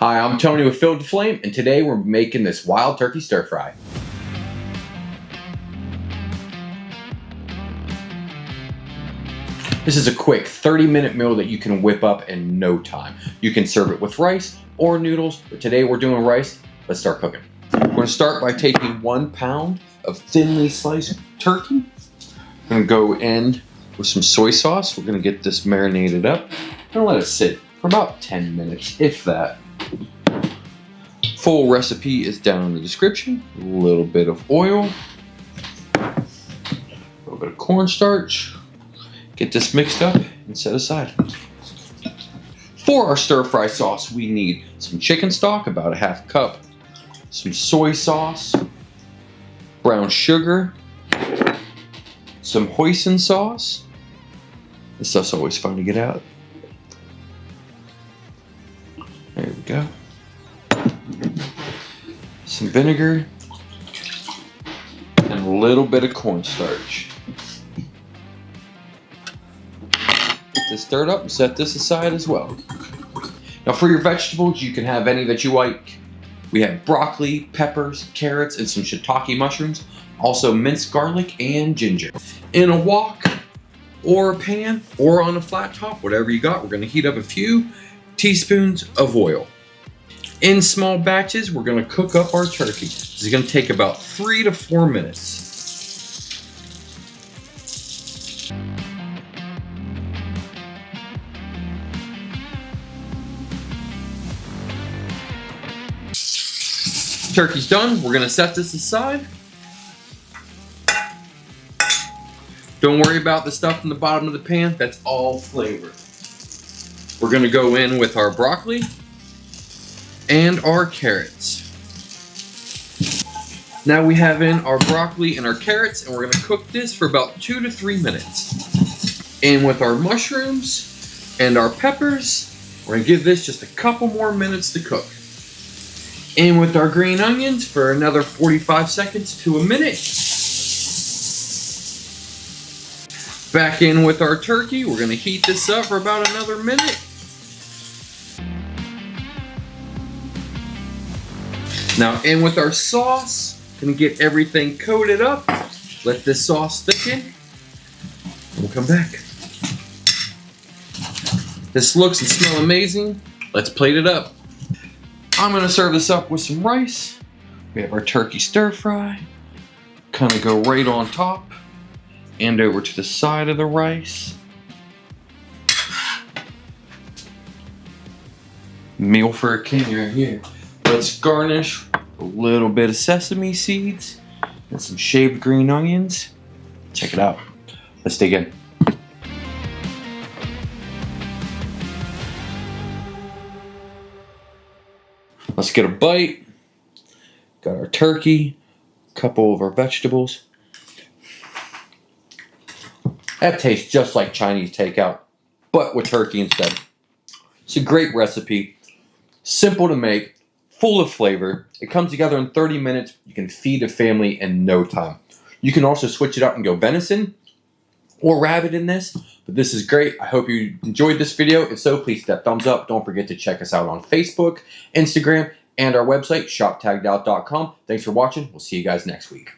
Hi, I'm Tony with Filled to Flame, and today we're making this wild turkey stir fry. This is a quick 30-minute meal that you can whip up in no time. You can serve it with rice or noodles, but today we're doing rice. Let's start cooking. We're going to start by taking 1 pound of thinly sliced turkey. I'm going to go in with some soy sauce. We're going to get this marinated up and let it sit for about 10 minutes, if that. Full recipe is down in the description. A little bit of oil, a little bit of cornstarch. Get this mixed up and set aside. For our stir fry sauce, we need some chicken stock, about a half cup, some soy sauce, brown sugar, some hoisin sauce. This stuff's always fun to get out. There we go. Some vinegar and a little bit of cornstarch. Get this stirred up and set this aside as well. Now for your vegetables, you can have any that you like. We have broccoli, peppers, carrots, and some shiitake mushrooms. Also minced garlic and ginger. In a wok or a pan or on a flat top, whatever you got, we're going to heat up a few teaspoons of oil. In small batches, we're going to cook up our turkey. This is going to take about 3 to 4 minutes. Turkey's done. We're going to set this aside. Don't worry about the stuff in the bottom of the pan. That's all flavor. We're going to go in with our broccoli and our carrots. Now we have in our broccoli and our carrots, and we're going to cook this for about 2 to 3 minutes. In with our mushrooms and our peppers. We're going to give this just a couple more minutes to cook. In with our green onions for another 45 seconds to a minute. Back in with our turkey. We're going to heat this up for about another minute. Now in with our sauce. Gonna get everything coated up. Let this sauce thicken. And we'll come back. This looks and smells amazing. Let's plate it up. I'm gonna serve this up with some rice. We have our turkey stir fry. Kind of go right on top and over to the side of the rice. Meal for a king right here. Let's garnish a little bit of sesame seeds and some shaved green onions. Check it out. Let's dig in. Let's get a bite. Got our turkey, a couple of our vegetables. That tastes just like Chinese takeout, but with turkey instead. It's a great recipe, simple to make, full of flavor. It comes together in 30 minutes. You can feed a family in no time. You can also switch it up and go venison or rabbit in this, but this is great. I hope you enjoyed this video. If so, please hit that thumbs up. Don't forget to check us out on Facebook, Instagram, and our website, shoptaggedout.com. Thanks for watching. We'll see you guys next week.